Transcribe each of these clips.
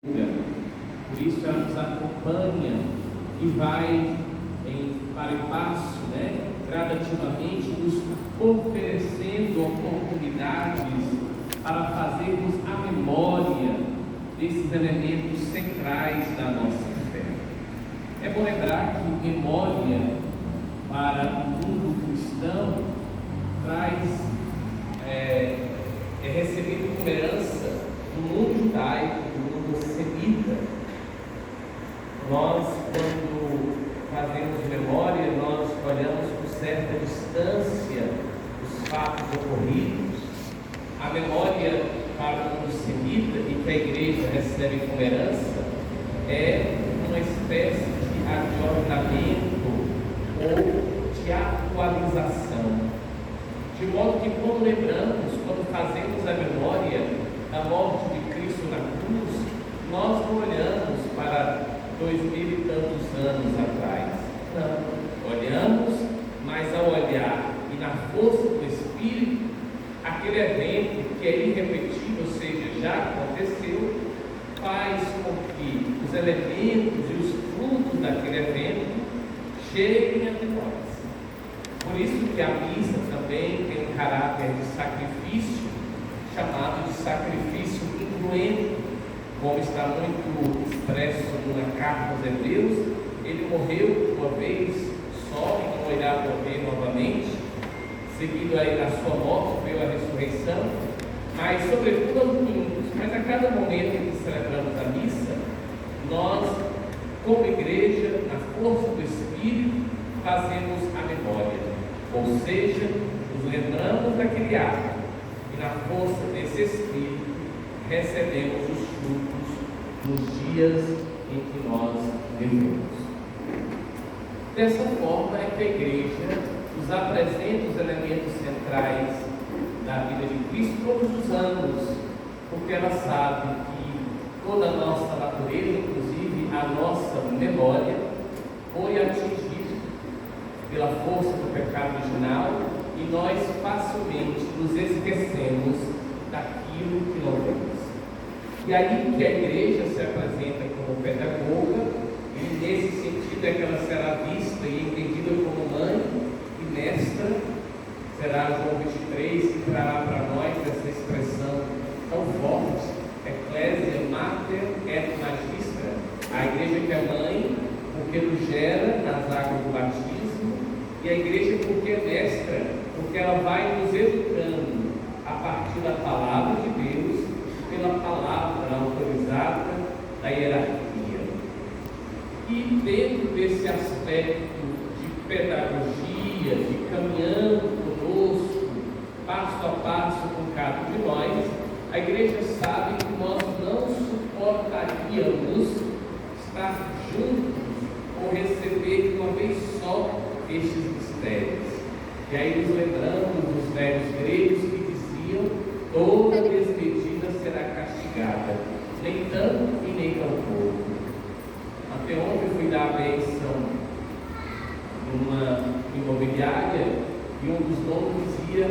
Por isso ela nos acompanha e vai para o passo, gradativamente nos oferecendo oportunidades para fazermos a memória desses elementos centrais da nossa fé. É bom lembrar que memória para o mundo cristão é recebido como herança do mundo judaico, do mundo semita. Nós, quando fazemos memória, nós olhamos com certa distância os fatos ocorridos. A memória para o mundo semita e que a igreja recebe como herança é uma espécie de adiantamento ou de atualização. De modo que quando lembramos, quando fazemos a memória da morte de Cristo na cruz, nós não olhamos para 2000 e tantos anos atrás. Não. Olhamos, mas ao olhar e na força do Espírito, aquele evento que é irrepetível, ou seja, já aconteceu, faz com que os elementos e os frutos daquele evento cheguem até nós. Por isso que a missa também tem um caráter de sacrifício, chamado de sacrifício incruento, como está muito expresso na carta aos Hebreus. Ele morreu uma vez só e não irá morrer novamente. Seguido aí da sua morte veio a ressurreição, mas sobretudo aos domingos. Mas a cada momento em que celebramos a missa, nós, como igreja, na força do Espírito, fazemos a memória. Ou seja, nos lembramos daquele ato e na força desse Espírito recebemos os frutos nos dias em que nós vivemos. Dessa forma é que a igreja nos apresenta os elementos centrais da vida de Cristo todos os anos, porque ela sabe que toda a nossa natureza, inclusive a nossa memória, foi atingida pela força do pecado original e nós facilmente nos esquecemos daquilo que não vemos. E aí que a igreja se apresenta como pedagoga, e nesse sentido é que ela será vista e entendida como mãe e mestra. Será João 23 que trará para nós essa expressão tão forte, Ecclesia Mater et Magistra, a igreja que é mãe, porque nos gera nas águas do batismo, e a igreja porque é mestra, porque ela vai nos educando a partir da palavra de Deus, pela palavra autorizada da hierarquia. E dentro desse aspecto de pedagogia, de caminhando conosco, passo a passo com cada um de nós, a igreja sabe que nós não suportaríamos estar juntos ou receber de uma vez só estes mistérios. E aí nos lembramos dos velhos gregos que diziam: toda desmedida será castigada, nem tanto e nem tão pouco. Anteontem fui dar a bênção numa imobiliária e um dos donos dizia,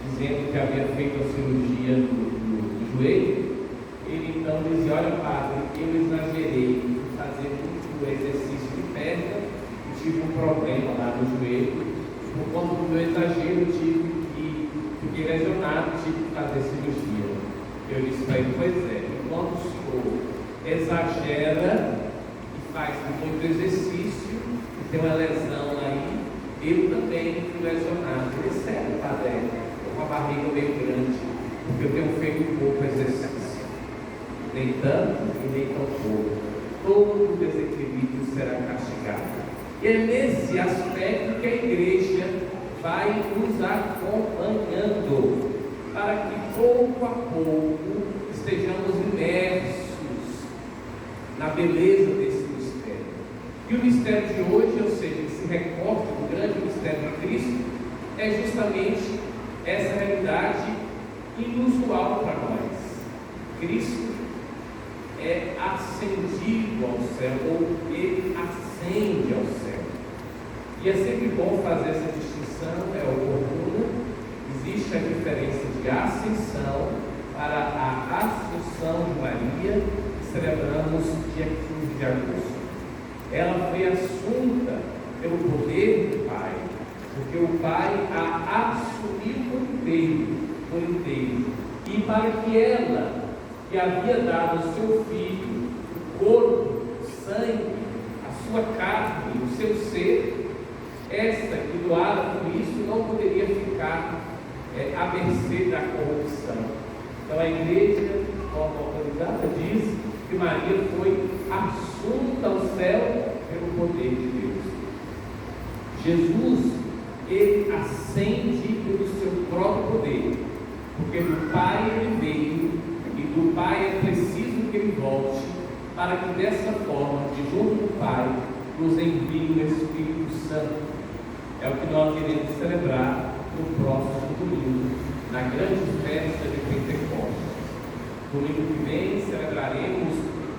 dizendo que havia feito a cirurgia do joelho. Ele então dizia: olha, padre, eu exagerei em fazer muito exercício de perna e tive um problema lá no joelho. Por conta do meu exagero, fiquei lesionado, tive que fazer cirurgia. Eu disse para ele: pois é, quando o senhor exagera e faz muito exercício e tem uma lesão aí, eu também fui lesionado. Ele disse: sério, padre, com a barriga meio grande, porque eu tenho feito pouco exercício. Nem tanto e nem tão pouco. Todo desequilíbrio será castigado. E é nesse aspecto que a igreja vai nos acompanhando, para que pouco a pouco estejamos imersos na beleza desse mistério. E o mistério de hoje, ou seja, esse recorte do grande mistério de Cristo, é justamente essa realidade inusual para nós. Cristo é ascendido ao céu, ou ele ascende ao céu. E é sempre bom fazer essa distinção, é oportuna. Existe a diferença de ascensão para a assunção de Maria, que celebramos Pai a assumiu por inteiro, e para que ela, que havia dado ao seu filho o corpo, o sangue, a sua carne, o seu ser, esta que doara por isso não poderia ficar à mercê da corrupção. Então a igreja, de forma autorizada, diz que Maria foi assunta ao céu pelo poder de Deus. Jesus, ele ascende pelo seu próprio poder, porque do Pai ele veio, e do Pai é preciso que ele volte, para que dessa forma, de junto do Pai, nos envie o Espírito Santo. É o que nós iremos celebrar no próximo domingo, na grande festa de Pentecostes. Domingo que vem celebraremos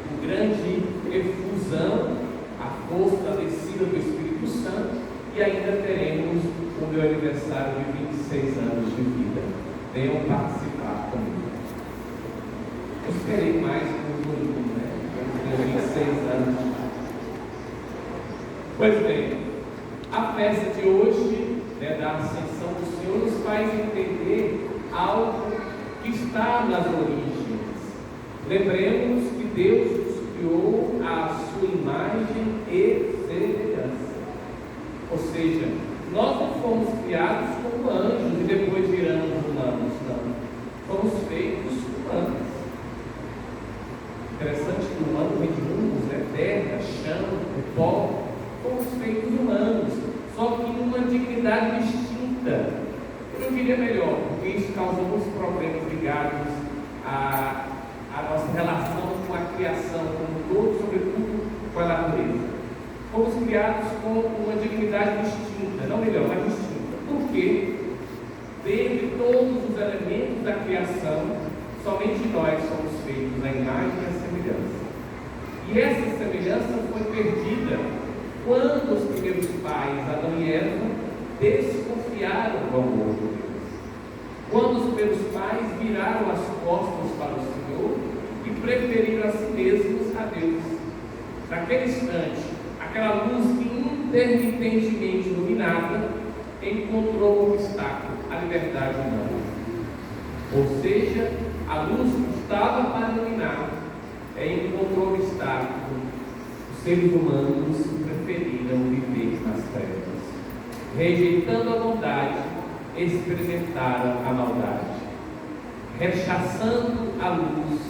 o grande efusão, a força da descida do Espírito Santo, e ainda teremos o meu aniversário de 26 anos de vida. Venham participar comigo. Eu esperei mais por um domingo, né? Eu tenho 26 anos. Pois bem, a festa de hoje, da Ascensão do Senhor, nos faz entender algo que está nas origens. Lembremos que Deus nos criou à sua imagem e semelhança. Ou seja, nós não fomos criados como anjos e depois viramos humanos, não. Fomos feitos humanos. Interessante que o humano vem de humus, né? Terra, chão, pó. Fomos feitos humanos, só que em uma dignidade distinta. Eu não diria melhor, porque isso causa alguns problemas ligados à nossa relação com a criação como um todo, sobretudo com a natureza. Fomos criados com uma dignidade distinta, não melhor, mas distinta. Por quê? Dentre todos os elementos da criação, somente nós somos feitos à imagem e à semelhança. E essa semelhança foi perdida quando os primeiros pais, Adão e Eva, desconfiaram do amor de Deus. Quando os primeiros pais viraram as costas para o Senhor e preferiram a si mesmos a Deus. Naquele instante, aquela luz que intermitentemente iluminada encontrou um obstáculo, a liberdade humana. Ou seja, a luz que estava para iluminar encontrou um obstáculo. Os seres humanos preferiram viver nas trevas. Rejeitando a bondade, experimentaram a maldade. Rechaçando a luz,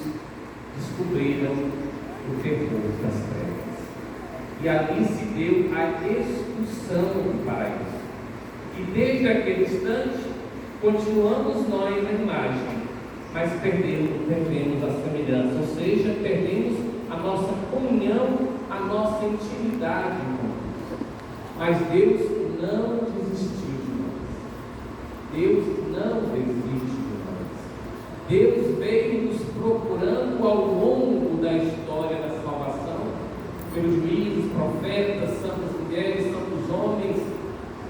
descobriram o terror das trevas. E ali se deu a expulsão do paraíso. E desde aquele instante, continuamos nós na imagem, mas perdemos a semelhança, ou seja, perdemos a nossa comunhão, a nossa intimidade com Deus. Mas Deus não desistiu de nós. Deus não desiste de nós. Deus veio nos procurando ao longo da história da salvação, pelos juízes, profetas, santas mulheres, santos homens,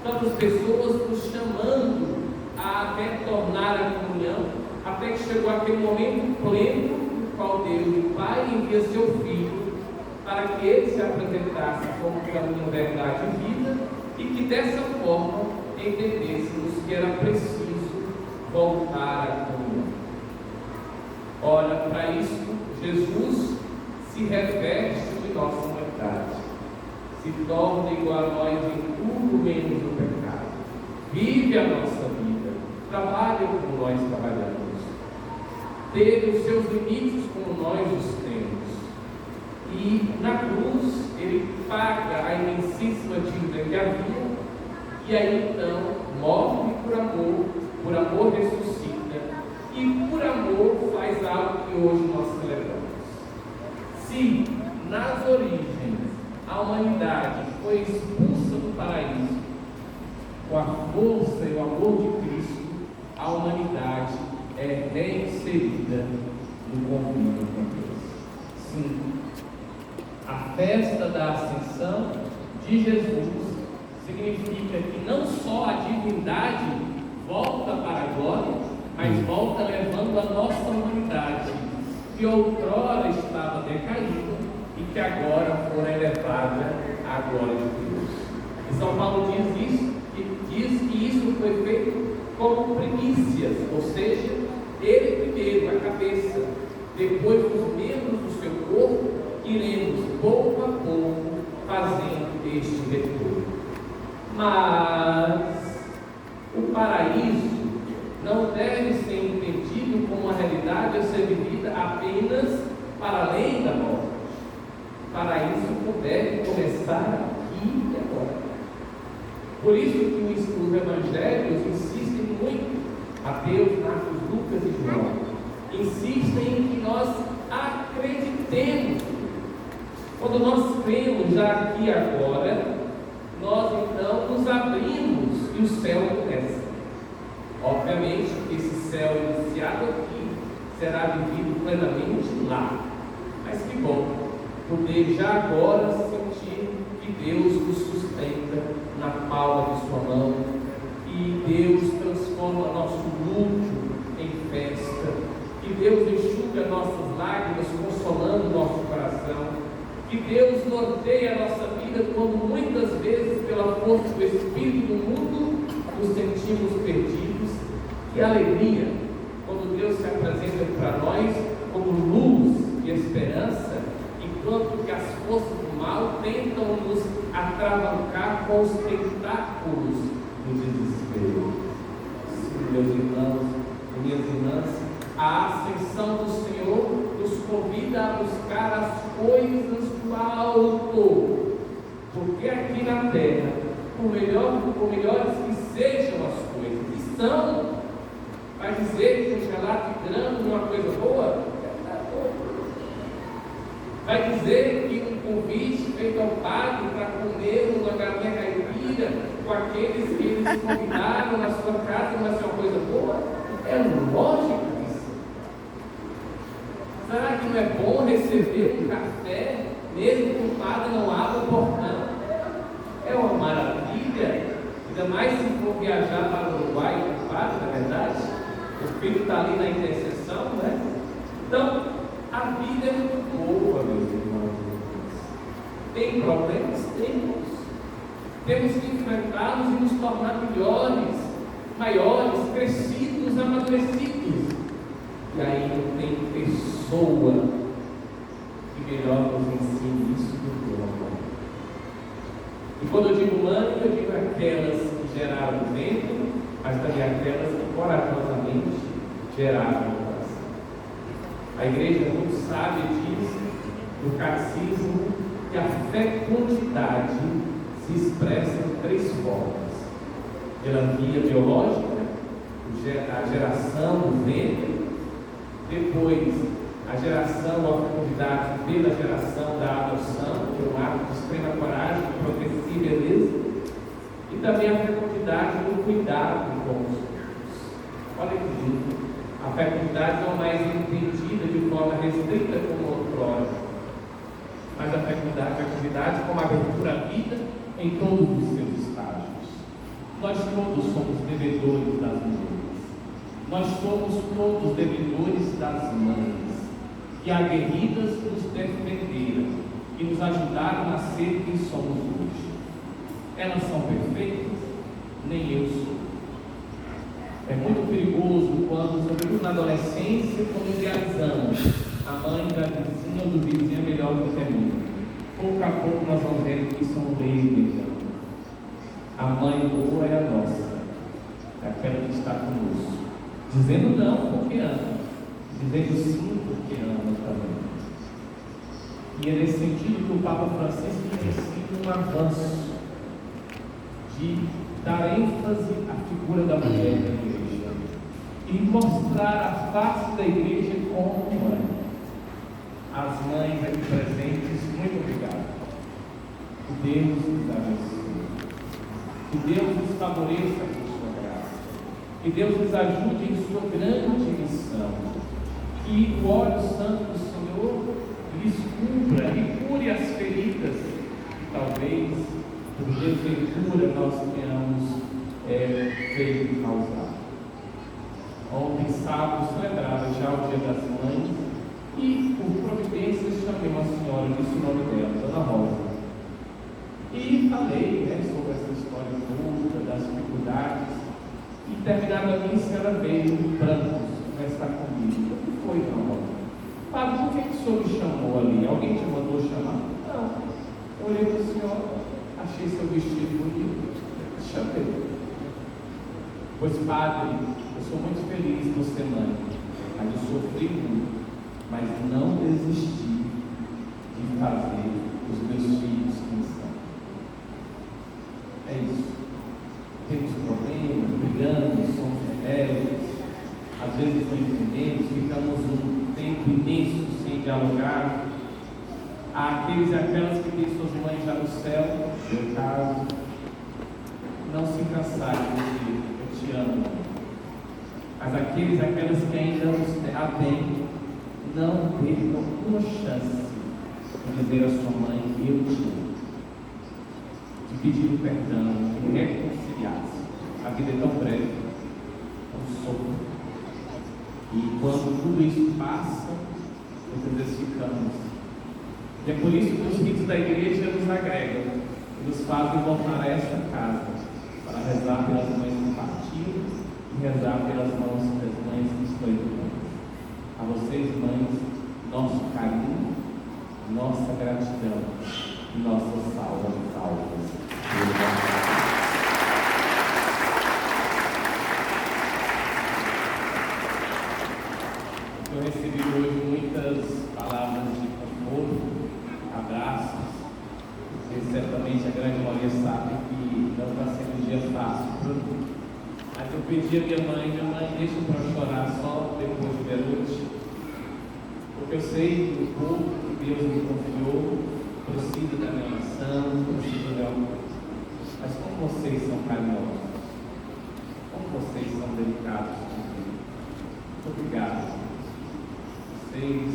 tantas pessoas nos chamando a retornar à comunhão, até que chegou aquele momento pleno no qual Deus, o Pai, envia seu Filho para que ele se apresentasse como caminho, verdade e vida, e que dessa forma entendêssemos que era preciso voltar à comunhão. Olha, para isso, Jesus se reveste de nossa humanidade, se torna igual a nós em tudo menos no pecado, vive a nossa vida, trabalha como nós trabalhamos, teve os seus limites como nós os temos, e na cruz ele paga a imensíssima dívida que havia, e aí então morre por amor ressuscita, e por amor faz algo que hoje nós celebramos. Se nas origens a humanidade foi expulsa do paraíso, com a força e o amor de Cristo, a humanidade é reinserida no convívio com Deus. Sim, a festa da Ascensão de Jesus significa que não só a divindade volta para a glória, mas volta levando a nossa humanidade, que outrora estava decaída e que agora fora elevada à glória de Deus. E São Paulo diz que isso primícias, ou seja, ele primeiro, a cabeça, depois os membros do seu corpo, iremos pouco a pouco fazendo este retorno. Mas o paraíso não deve ser entendido como uma realidade a ser vivida apenas para além da morte. O paraíso deve começar aqui e agora. Por isso que os evangelhos insistem muito, Mateus, Marcos, Lucas e João, insistem em que nós acreditemos. Quando nós cremos já aqui e agora, nós então nos abrimos e o céu começa. Obviamente, esse céu iniciado aqui será vivido plenamente lá. Mas que bom poder já agora sentir que Deus nos sustenta na palma de sua mão e Deus transforma nosso luto em festa, que Deus enxuga nossas lágrimas, consolando nosso coração, que Deus norteia a nossa vida quando muitas vezes, pela força do Espírito do mundo, nos sentimos perdidos. Que alegria quando Deus se apresenta para nós como luz e esperança, enquanto que as forças do mal tentam nos atravancar com os tentáculos do desespero. Sim, meus irmãos e minhas irmãs, a ascensão do Senhor nos convida a buscar as coisas do alto, porque aqui na terra, por melhores que sejam as coisas, que são, vai dizer que um gelato de grão não é uma coisa boa? Vai dizer que um convite feito ao padre para comer uma galinha caipira com aqueles que eles convidaram na sua casa vai ser uma coisa boa? É lógico isso. Será que não é bom receber um café mesmo que o padre não abra o portão? É uma maravilha, ainda mais se for viajar para o Uruguai com o padre, na verdade. O filho está ali na intercessão, né? Então, a vida é muito boa, meus irmãos. Tem problemas? Temos que enfrentá-los e nos tornar melhores, maiores, crescidos, amadurecidos. E aí tem pessoa que melhor nos ensine isso do que o amor. E quando eu digo mãe, eu digo aquelas que geraram o vento, mas também aquelas que corajosamente geraram o coração. A igreja muito sábia diz no catecismo que a fecundidade se expressa de 3 formas: pela via biológica, a geração do ventre, depois a geração ou a fecundidade pela geração da adoção, que é um ato de extrema coragem, de profecia e beleza, e também a fecundidade do cuidado com os filhos. Olha que lindo. A fecundidade não é mais entendida de forma restrita como outrora, mas a fecundidade como abertura à vida em todos os seus estágios. Nós todos somos devedores das mulheres. Nós somos todos devedores das mães, que aguerridas nos defenderam e nos ajudaram a ser quem somos hoje. Elas são perfeitas? Nem eu sou. É muito perigoso quando, sobretudo na adolescência, quando idealizamos a mãe da vizinha ou do vizinho é melhor do que a minha. Pouco a pouco nós vamos ver que são leis. A mãe boa é a nossa, é aquela que está conosco, dizendo não porque ama, dizendo sim porque ama também. E é nesse sentido que o Papa Francisco tem sido um avanço de dar ênfase à figura da mulher da igreja e mostrar a face da igreja como mãe. As mães aqui presentes, muito obrigado. Que Deus nos abençoe. Que Deus nos favoreça com sua graça. Que Deus nos ajude em sua grande missão. Que o óleo santo do Senhor lhes cubra e cure as feridas que talvez por desventura nós tenhamos feito causar. Ontem, sábado, celebrava já o Dia das Mães e, por providência, chamei uma senhora, disse o nome dela, Dona Rosa. E falei sobre essa história curta, das dificuldades. E terminada a missa, ela veio em prantos conversar comigo. O que foi, não? Padre, por que o senhor me chamou ali? Alguém te mandou chamar? Não. Eu olhei para o senhor, achei seu vestido bonito, chamei. Pois, padre, eu sou muito feliz por ser mãe, mas eu sofri muito, mas não desisti de fazer os meus filhos cristãos. É isso. Temos problemas, brigamos, somos rebeldes, às vezes não entendemos, ficamos um tempo imenso sem dialogar. Há aqueles e aquelas que têm suas mães já no céu, no caso, não se cansarem de dizer, eu te amo. Mas aqueles e aquelas que ainda a têm, não percam uma chance de dizer à sua mãe, eu te amo. De pedir o perdão, de reconciliar-se. A vida é tão breve, tão solta. E quando tudo isso passa, muitas vezes ficamos. E é por isso que os ritos da igreja nos agregam, e nos fazem voltar a esta casa, para rezar pelas mães que partiram e rezar pelas mães que estão educando. A vocês, mães, nosso carinho, nossa gratidão e nossas salvas de palmas. Eu recebi hoje muitas palavras de conforto, abraços, porque certamente a grande maioria sabe que não está sendo um dia fácil para mim. Mas eu pedi a minha mãe, deixa para chorar só depois de meia-noite, porque eu sei que o povo que Deus me confiou precisa da minha oração, precisa da minha coisa. Mas como vocês são carinhosos, como vocês são delicados comigo. Muito obrigado. Vocês,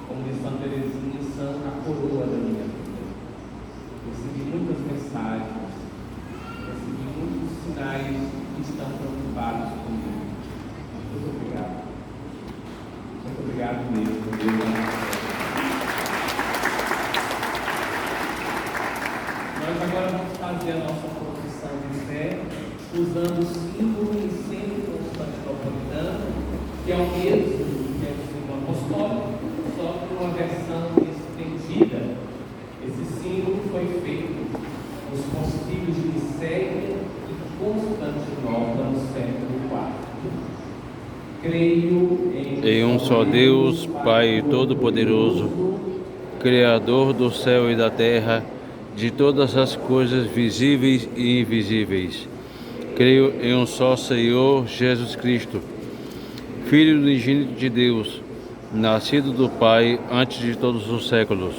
como diz Santa Teresinha, são a coroa da minha vida. Recebi muitas mensagens, recebi muitos sinais que estão preocupados comigo. Muito obrigado. Muito obrigado mesmo, Deus. Nós agora vamos fazer a nossa profissão de fé usando o símbolo e sempre constantinopolitano, que é o mesmo que é o símbolo apostólico, só que uma versão estendida. Esse símbolo foi feito nos concílios de Nicéia e Constantinopla no século IV. Creio em um só Deus, Pai Todo-Poderoso, Criador do céu e da terra, de todas as coisas visíveis e invisíveis. Creio em um só Senhor Jesus Cristo, Filho unigênito de Deus, nascido do Pai antes de todos os séculos.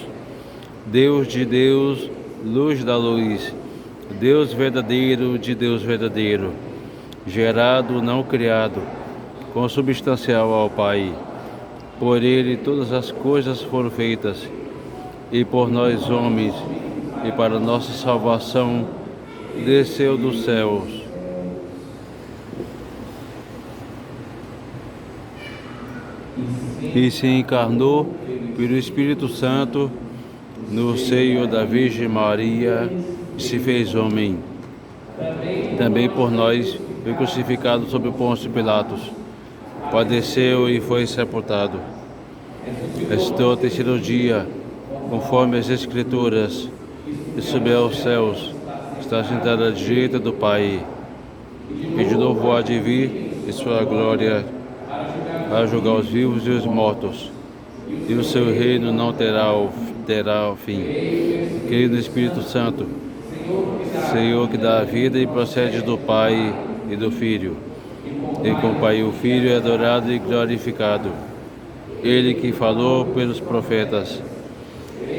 Deus de Deus, luz da luz, Deus verdadeiro de Deus verdadeiro, gerado, não criado, consubstancial ao Pai. Por Ele todas as coisas foram feitas, e por nós homens, e para nossa salvação, desceu dos céus. E se encarnou pelo Espírito Santo no seio da Virgem Maria e se fez homem. Também por nós foi crucificado sob Pôncio Pilatos, padeceu e foi sepultado. Ressuscitou ao terceiro dia, conforme as Escrituras, e subiu aos céus, está sentado à direita do Pai, e de novo há de vir em sua glória a julgar os vivos e os mortos, e o seu reino não terá fim. Creio no Espírito Santo, Senhor que dá a vida e procede do Pai e do Filho, e com o Pai e o Filho é adorado e glorificado. Ele que falou pelos profetas.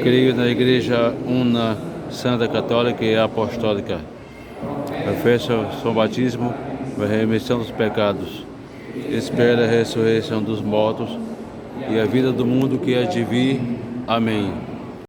Creio na Igreja Una, Santa Católica e Apostólica. Confesso o batismo e a remissão dos pecados. Espero a ressurreição dos mortos e a vida do mundo que há de vir. Amém.